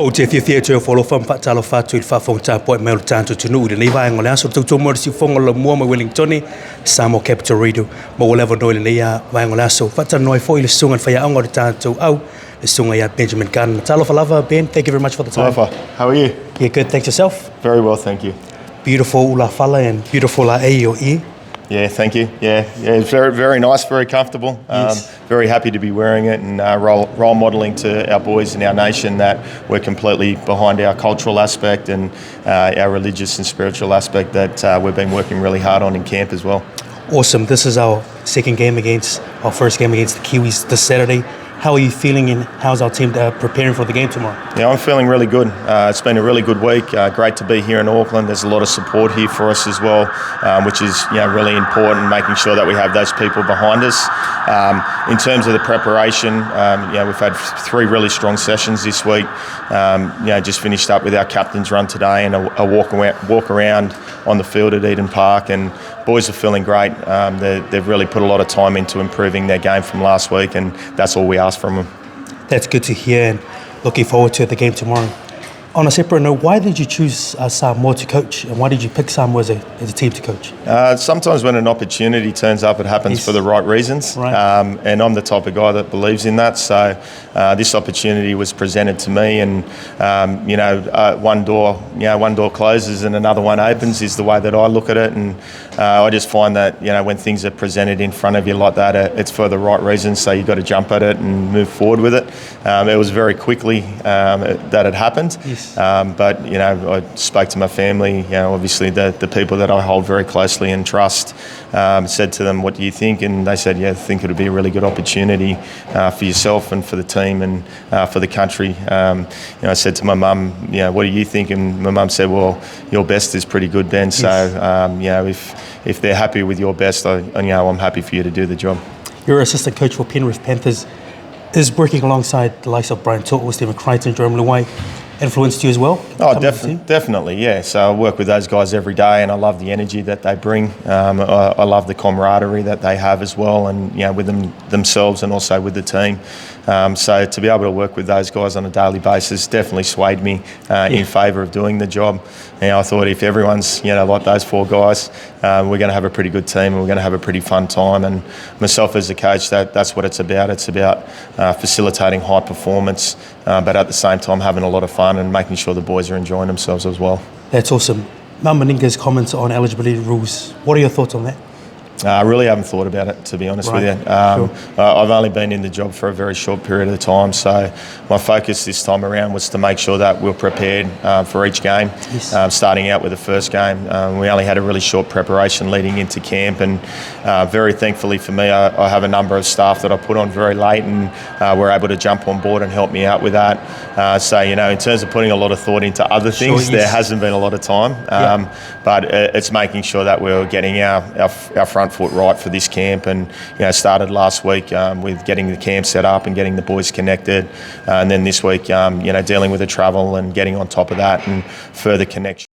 O te whiawhia te wholo whampatalo whātu I whawhonga tāpoi mai o tātou tunu uri nei vai ngole aso tau mo si whonga la mua mai Wellingtoni Sāmoa Capital Radio mo o level noi le nei vai ngole aso whatana noi fo I le sunga whai aonga o tātou au le sunga ia Benjamin Gardiner. Talo whalava Ben, thank you very much for the time. Alofa, how are you? Yeah, good, thanks yourself. Very well, thank you. Beautiful la whala and beautiful la e o I. Yeah, thank you. Yeah, it's very, very nice, very comfortable. Yes. Very happy to be wearing it and role modelling to our boys in our nation that we're completely behind our cultural aspect and our religious and spiritual aspect that we've been working really hard on in camp as well. Awesome. This is our first game against the Kiwis this Saturday. How are you feeling and how's our team preparing for the game tomorrow? Yeah, I'm feeling really good. It's been a really good week. Great to be here in Auckland. There's a lot of support here for us as well, which is really important, making sure that we have those people behind us. In terms of the preparation, we've had 3 really strong sessions this week. Just finished up with our captain's run today and a walk around on the field at Eden Park, and boys are feeling great. They've really put a lot of time into improving their game from last week, and that's all we ask from them. That's good to hear and looking forward to the game tomorrow. On a separate note, why did you choose Sāmoa to coach and why did you pick Sāmoa as a team to coach? Sometimes when an opportunity turns up, it happens for the right reasons. Right. And I'm the type of guy that believes in that. So this opportunity was presented to me, and one door closes and another one opens is the way that I look at it. And I just find that when things are presented in front of you like that, it's for the right reasons. So you've got to jump at it and move forward with it. It was very quickly that it happened. Yes. But I spoke to my family, obviously the people that I hold very closely and trust, said to them, what do you think? And they said, I think it would be a really good opportunity for yourself and for the team and for the country. I said to my mum, what do you think? And my mum said, well, your best is pretty good, Ben. So, if they're happy with your best, I'm happy for you to do the job. You're assistant coach for Penrith Panthers. Is working alongside the likes of Brian Toa, Stephen Crichton, Jerome Luai influenced you as well? Oh, definitely, yeah. So I work with those guys every day and I love the energy that they bring. I love the camaraderie that they have as well, and with themselves and also with the team. So to be able to work with those guys on a daily basis definitely swayed me in favour of doing the job. I thought if everyone's like those 4 guys, we're going to have a pretty good team and we're going to have a pretty fun time. And myself as a coach, that's what it's about. It's about facilitating high performance, but at the same time having a lot of fun and making sure the boys are enjoying themselves as well. That's awesome. Mamaninga's comments on eligibility rules, what are your thoughts on that? I really haven't thought about it, to be honest with you. Sure. I've only been in the job for a very short period of time, so my focus this time around was to make sure that we're prepared for each game. Yes. Starting out with the first game, we only had a really short preparation leading into camp, and very thankfully for me, I have a number of staff that I put on very late and were able to jump on board and help me out with that. So, in terms of putting a lot of thought into other things, there hasn't been a lot of time, but it's making sure that we're getting our front foot right for this camp, and started last week with getting the camp set up and getting the boys connected, and then this week dealing with the travel and getting on top of that and further connection.